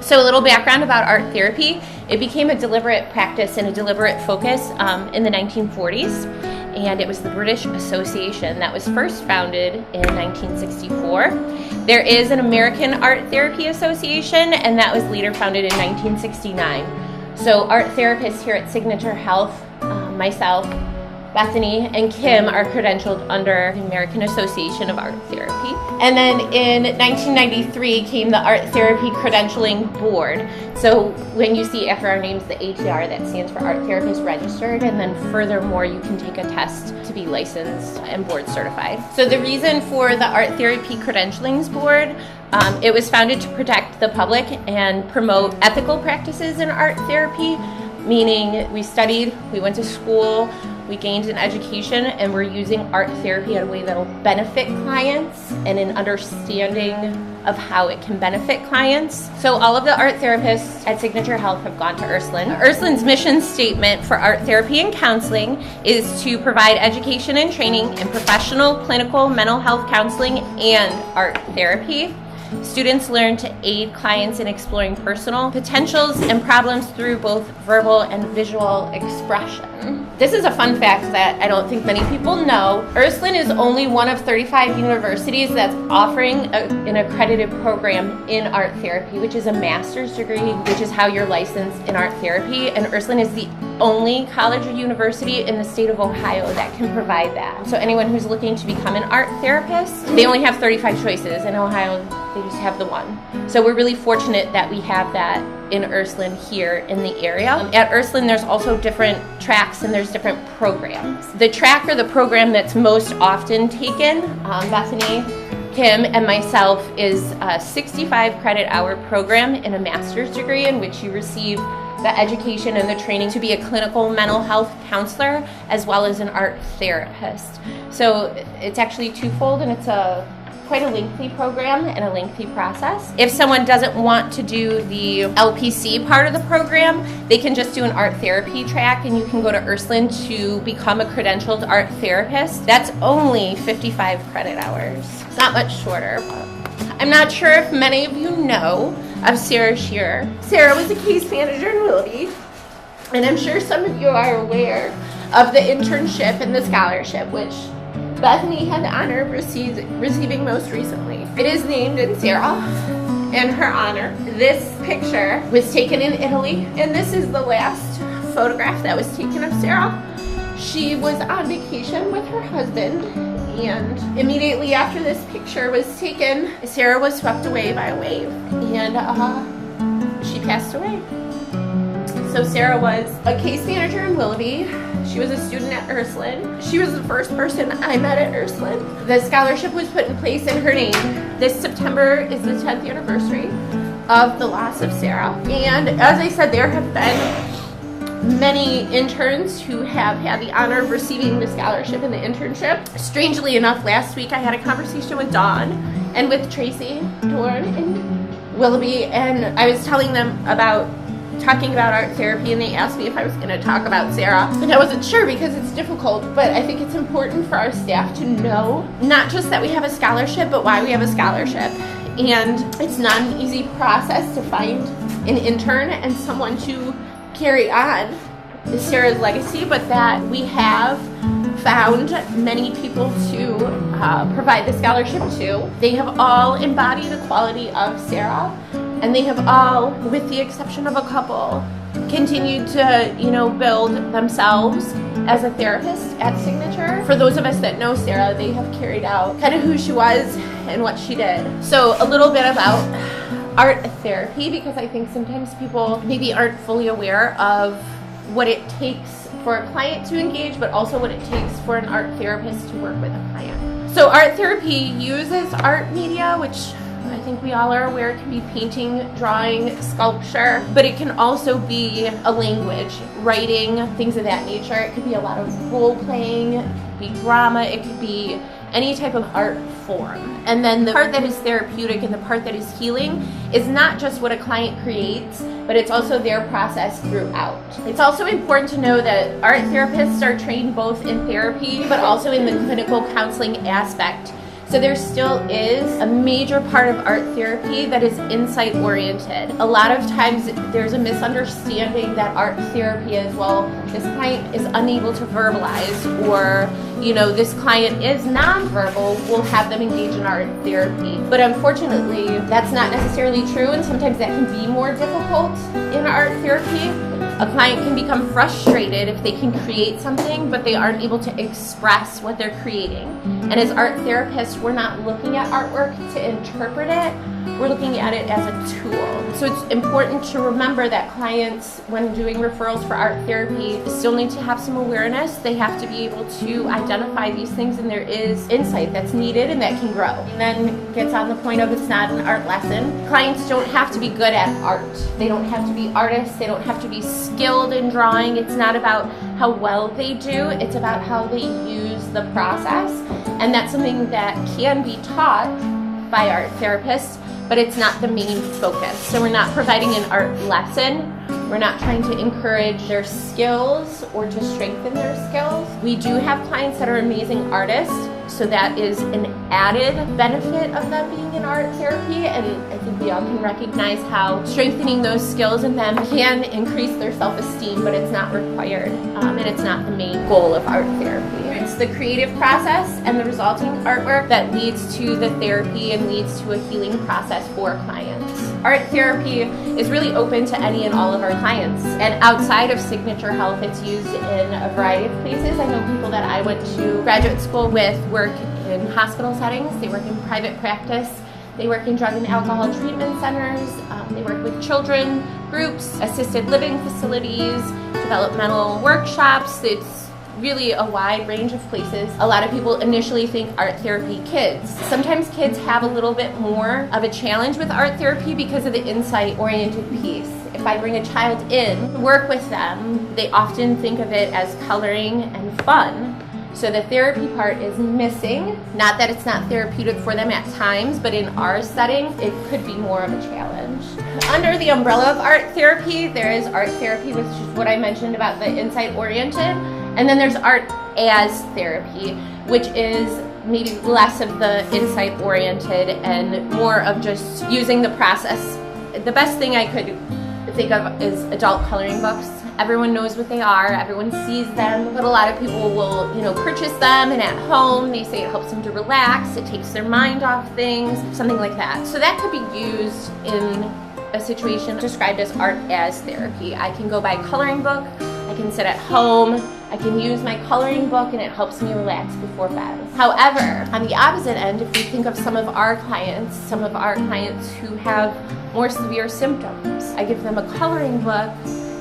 So a little background about art therapy. It became a deliberate practice and a deliberate focus in the 1940s. And it was the British Association that was first founded in 1964. There is an American Art Therapy Association, and that was later founded in 1969. So art therapists here at Signature Health, myself, Bethany, and Kim are credentialed under the American Association of Art Therapy. And then in 1993 came the Art Therapy Credentialing Board. So when you see after our names the ATR, that stands for Art Therapist Registered, and then furthermore you can take a test to be licensed and board certified. So the reason for the Art Therapy Credentialing Board, it was founded to protect the public and promote ethical practices in art therapy, meaning we studied, we went to school, we gained an education, and we're using art therapy in a way that will benefit clients and an understanding of how it can benefit clients. So all of the art therapists at Signature Health have gone to Ursuline. Ursuline's mission statement for art therapy and counseling is to provide education and training in professional, clinical, mental health counseling and art therapy. Students learn to aid clients in exploring personal potentials and problems through both verbal and visual expression. This is a fun fact that I don't think many people know. Ursuline is only one of 35 universities that's offering an accredited program in art therapy, which is a master's degree, which is how you're licensed in art therapy. And Ursuline is the only college or university in the state of Ohio that can provide that. So anyone who's looking to become an art therapist, they only have 35 choices. In Ohio, they just have the one. So we're really fortunate that we have that in Ursuline here in the area. At Ursuline, there's also different tracks and there's different programs. The track or the program that's most often taken, Bethany, Kim, and myself, is a 65 credit hour program in a master's degree in which you receive the education and the training to be a clinical mental health counselor as well as an art therapist. So it's actually twofold, and it's quite a lengthy program and a lengthy process. If someone doesn't want to do the LPC part of the program, they can just do an art therapy track, and you can go to Ursuline to become a credentialed art therapist. That's only 55 credit hours. It's not much shorter, but I'm not sure if many of you know of Sarah Shearer. Sarah was a case manager in Willoughby, and I'm sure some of you are aware of the internship and the scholarship, which Bethany had the honor of receiving most recently. It is named in Sarah in her honor. This picture was taken in Italy, and this is the last photograph that was taken of Sarah. She was on vacation with her husband, and immediately after this picture was taken, Sarah was swept away by a wave, and she passed away. So Sarah was a case manager in Willoughby. She was a student at Ursuline. She was the first person I met at Ursuline. The scholarship was put in place in her name. This September is the 10th anniversary of the loss of Sarah. And as I said, there have been many interns who have had the honor of receiving the scholarship and the internship. Strangely enough, last week I had a conversation with Dawn and with Tracy Dorn in Willoughby, and I was telling them talking about art therapy, and they asked me if I was going to talk about Sarah, and I wasn't sure because it's difficult, but I think it's important for our staff to know not just that we have a scholarship, but why we have a scholarship. And it's not an easy process to find an intern and someone to carry on Sarah's legacy, but that we have found many people to provide the scholarship to. They have all embodied the quality of Sarah, and they have all, with the exception of a couple, continued to, build themselves as a therapist at Signature. For those of us that know Sarah, they have carried out kind of who she was and what she did. So a little bit about art therapy, because I think sometimes people maybe aren't fully aware of what it takes for a client to engage, but also what it takes for an art therapist to work with a client. So art therapy uses art media, which I think we all are aware it can be painting, drawing, sculpture, but it can also be a language, writing, things of that nature. It could be a lot of role playing, it could be drama, it could be any type of art form. And then the part that is therapeutic and the part that is healing is not just what a client creates, but it's also their process throughout. It's also important to know that art therapists are trained both in therapy, but also in the clinical counseling aspect. So there still is a major part of art therapy that is insight oriented. A lot of times there's a misunderstanding that art therapy is, well, this client is unable to verbalize, or this client is nonverbal, we'll have them engage in art therapy. But unfortunately, that's not necessarily true, and sometimes that can be more difficult in art therapy. A client can become frustrated if they can create something, but they aren't able to express what they're creating. And as art therapists, we're not looking at artwork to interpret it, we're looking at it as a tool. So it's important to remember that clients, when doing referrals for art therapy, still need to have some awareness. They have to be able to identify these things, and there is insight that's needed and that can grow. And then gets on the point of, it's not an art lesson. Clients don't have to be good at art. They don't have to be artists. They don't have to be skilled in drawing. It's not about how well they do. It's about how they use the process. And that's something that can be taught by art therapists, but it's not the main focus. So we're not providing an art lesson. We're not trying to encourage their skills or to strengthen their skills. We do have clients that are amazing artists, so that is an added benefit of them being in art therapy, and I think we all can recognize how strengthening those skills in them can increase their self-esteem, but it's not required, and it's not the main goal of art therapy. It's the creative process and the resulting artwork that leads to the therapy and leads to a healing process for clients. Art therapy is really open to any and all of our clients, and outside of Signature Health, it's used in a variety of places. I know people that I went to graduate school with work in hospital settings, they work in private practice, they work in drug and alcohol treatment centers, they work with children groups, assisted living facilities, developmental workshops. It's really a wide range of places. A lot of people initially think art therapy kids. Sometimes kids have a little bit more of a challenge with art therapy because of the insight-oriented piece. If I bring a child in, work with them, they often think of it as coloring and fun. So the therapy part is missing. Not that it's not therapeutic for them at times, but in our setting, it could be more of a challenge. Under the umbrella of art therapy, there is art therapy, which is what I mentioned about the insight-oriented. And then there's art as therapy, which is maybe less of the insight-oriented and more of just using the process. The best thing I could think of is adult coloring books. Everyone knows what they are, everyone sees them, but a lot of people will, purchase them, and at home they say it helps them to relax, it takes their mind off things, something like that. So that could be used in a situation described as art as therapy. I can go buy a coloring book, I can sit at home, I can use my coloring book, and it helps me relax before bed. However, on the opposite end, if we think of some of our clients who have more severe symptoms, I give them a coloring book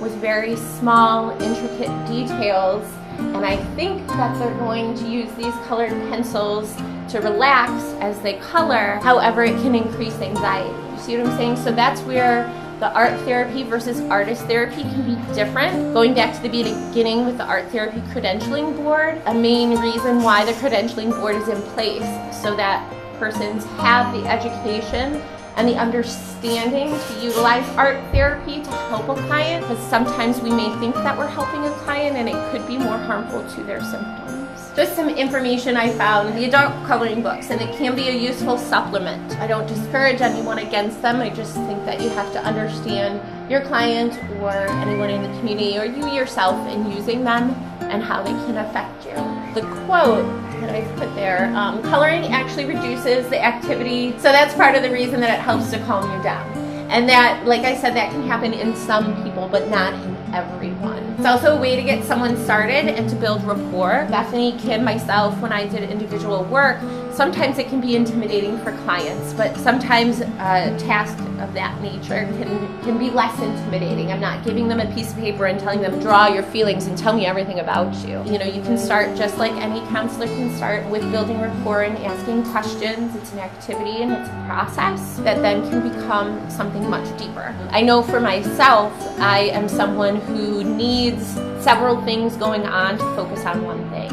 with very small, intricate details, and I think that they're going to use these colored pencils to relax as they color. However, it can increase anxiety. You see what I'm saying? So that's where the art therapy versus artist therapy can be different. Going back to the beginning with the art therapy credentialing board, a main reason why the credentialing board is in place so that persons have the education and the understanding to utilize art therapy to help a client, because sometimes we may think that we're helping a client and it could be more harmful to their symptoms. Just some information I found in the adult coloring books, and it can be a useful supplement. I don't discourage anyone against them, I just think that you have to understand your client or anyone in the community or you yourself in using them and how they can affect you. The quote that I put there, coloring actually reduces the activity, so that's part of the reason that it helps to calm you down. And that, like I said, that can happen in some people, but not in everyone. It's also a way to get someone started and to build rapport. Bethany, Kim, myself, when I did individual work, sometimes it can be intimidating for clients, but sometimes a task of that nature can be less intimidating. I'm not giving them a piece of paper and telling them, draw your feelings and tell me everything about you. You can start just like any counselor can start with building rapport and asking questions. It's an activity and it's a process that then can become something much deeper. I know for myself, I am someone who needs several things going on to focus on one thing.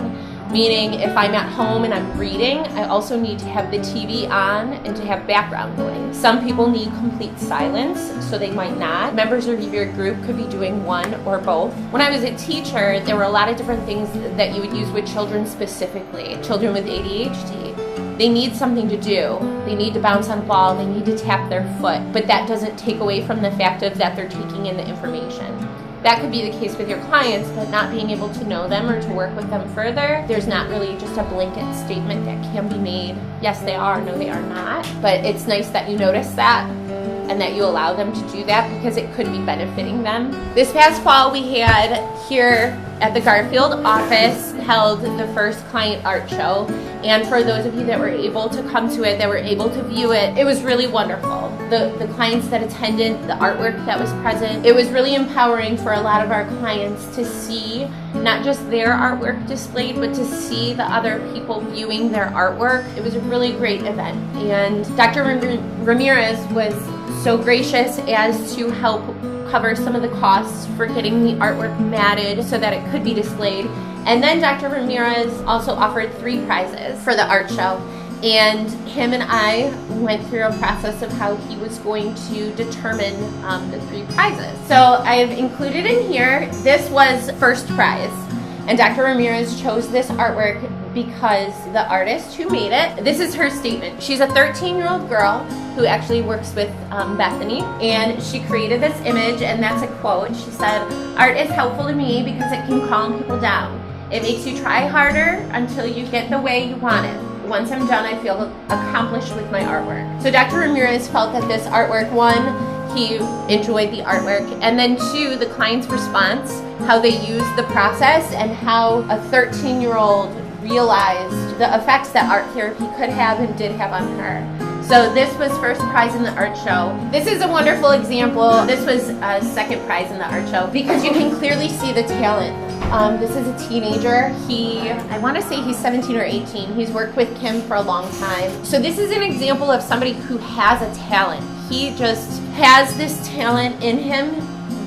Meaning, if I'm at home and I'm reading, I also need to have the TV on and to have background noise. Some people need complete silence, so they might not. Members of your group could be doing one or both. When I was a teacher, there were a lot of different things that you would use with children specifically. Children with ADHD, They need something to do. They need to bounce on a ball. They need to tap their foot. But that doesn't take away from the fact of that they're taking in the information. That could be the case with your clients, but not being able to know them or to work with them further, there's not really just a blanket statement that can be made. Yes, they are. No, they are not. But it's nice that you notice that and that you allow them to do that because it could be benefiting them. This past fall, we had here at the Garfield office held the first client art show. And for those of you that were able to come to it, that were able to view it, it was really wonderful. The clients that attended, the artwork that was present, it was really empowering for a lot of our clients to see not just their artwork displayed, but to see the other people viewing their artwork. It was a really great event. And Dr. Ramirez was so gracious as to help cover some of the costs for getting the artwork matted so that it could be displayed. And then Dr. Ramirez also offered 3 prizes for the art show. And him and I went through a process of how he was going to determine the 3 prizes. So I've included in here, this was first prize. And Dr. Ramirez chose this artwork because the artist who made it, this is her statement. She's a 13-year-old girl who actually works with Bethany, and she created this image, and that's a quote. She said, "Art is helpful to me because it can calm people down. It makes you try harder until you get the way you want it. Once I'm done, I feel accomplished with my artwork." So Dr. Ramirez felt that this artwork, 1, he enjoyed the artwork, and then 2, the client's response, how they used the process and how a 13-year-old realized the effects that art therapy could have and did have on her. So this was first prize in the art show. This is a wonderful example. This was a second prize in the art show because you can clearly see the talent. This is a teenager. I want to say he's 17 or 18. He's worked with Kim for a long time. So this is an example of somebody who has a talent. He just has this talent in him,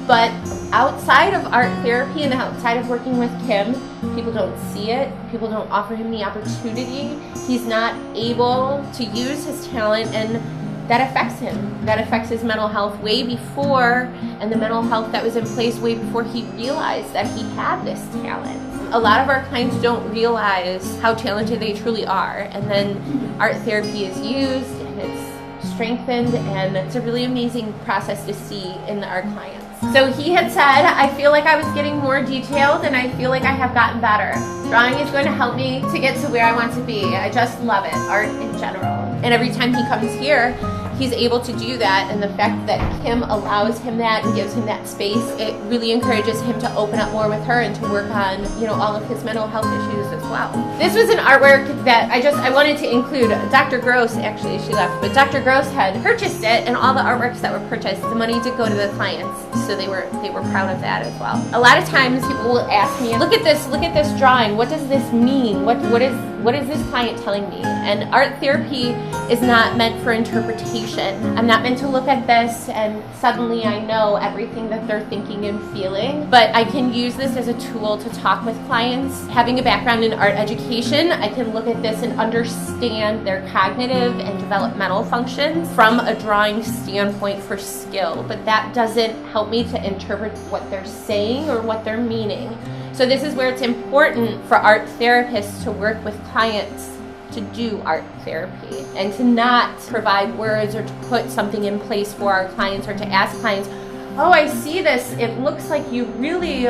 but outside of art therapy and outside of working with Kim, people don't see it. People don't offer him the opportunity. He's not able to use his talent, and that affects him. That affects his mental health way before, and the mental health that was in place way before he realized that he had this talent. A lot of our clients don't realize how talented they truly are, and then art therapy is used and it's strengthened, and it's a really amazing process to see in our clients. So he had said, "I feel like I was getting more detailed and I feel like I have gotten better. Drawing is going to help me to get to where I want to be. I just love it, art in general." And every time he comes here, he's able to do that, and the fact that Kim allows him that and gives him that space, it really encourages him to open up more with her and to work on, all of his mental health issues as well. This was an artwork that I wanted to include. Dr. Gross, actually she left, but Dr. Gross had purchased it, and all the artworks that were purchased, the money did go to the clients, so they were proud of that as well. A lot of times people will ask me, look at this drawing, what does this mean? What is this client telling me? And art therapy is not meant for interpretation. I'm not meant to look at this and suddenly I know everything that they're thinking and feeling, but I can use this as a tool to talk with clients. Having a background in art education, I can look at this and understand their cognitive and developmental functions from a drawing standpoint for skill, but that doesn't help me to interpret what they're saying or what they're meaning. So this is where it's important for art therapists to work with clients to do art therapy and to not provide words or to put something in place for our clients or to ask clients, "Oh, I see this. It looks like you really,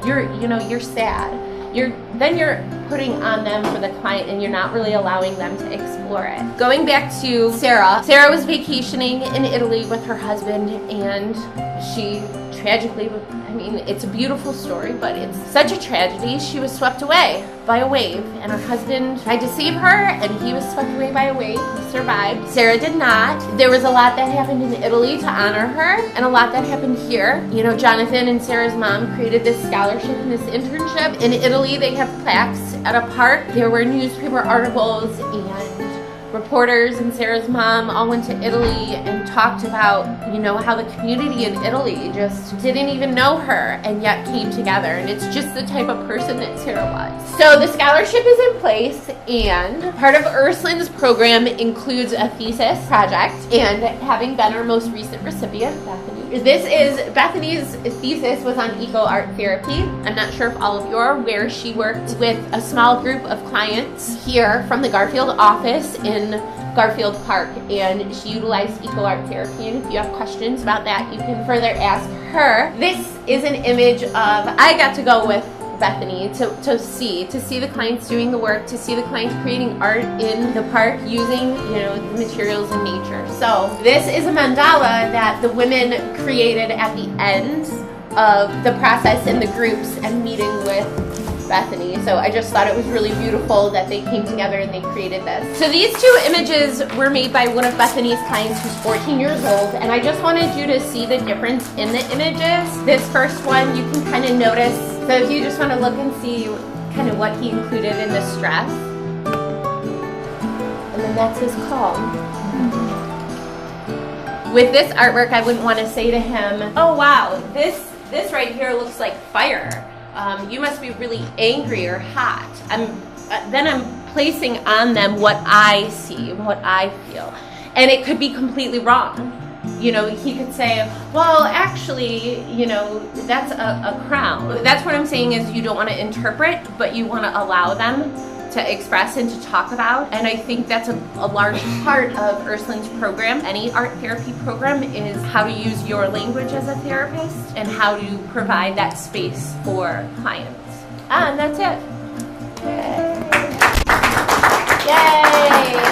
you're sad." Then you're putting on them for the client and you're not really allowing them to explore it. Going back to Sarah. Sarah was vacationing in Italy with her husband, and she tragically, it's a beautiful story, but it's such a tragedy. She was swept away by a wave, and her husband tried to save her, and he was swept away by a wave. He survived. Sarah did not. There was a lot that happened in Italy to honor her, and a lot that happened here. Jonathan and Sarah's mom created this scholarship and this internship. In Italy, they have plaques at a park. There were newspaper articles, and reporters and Sarah's mom all went to Italy and talked about, how the community in Italy just didn't even know her and yet came together. And it's just the type of person that Sarah was. So the scholarship is in place, and part of Ursuline's program includes a thesis project. And having been our most recent recipient, Bethany, This is Bethany's thesis was on eco art therapy. I'm not sure if all of you are aware, she worked with a small group of clients here from the Garfield office in Garfield Park, and she utilized eco art therapy. And if you have questions about that, you can further ask her. This is an image of, I got to go with Bethany to see the clients doing the work, to see the clients creating art in the park using, you know, the materials in nature. So this is a mandala that the women created at the end of the process in the groups and meeting with Bethany. So I just thought it was really beautiful that they came together and they created this. So these two images were made by one of Bethany's clients who's 14 years old, and I just wanted you to see the difference in the images. This first one, you can kind of notice. So if you just want to look and see kind of what he included in the stress. And then that's his calm. With this artwork, I wouldn't want to say to him, oh wow, this right here looks like fire. You must be really angry or hot. Then I'm placing on them what I see, what I feel. And it could be completely wrong. You know, he could say, well, actually, you know, that's a crown. That's what I'm saying is you don't want to interpret, but you want to allow them to express and to talk about. And I think that's a large part of Urslin's program. Any art therapy program is how to use your language as a therapist and how to provide that space for clients. And that's it. Yay! Yay!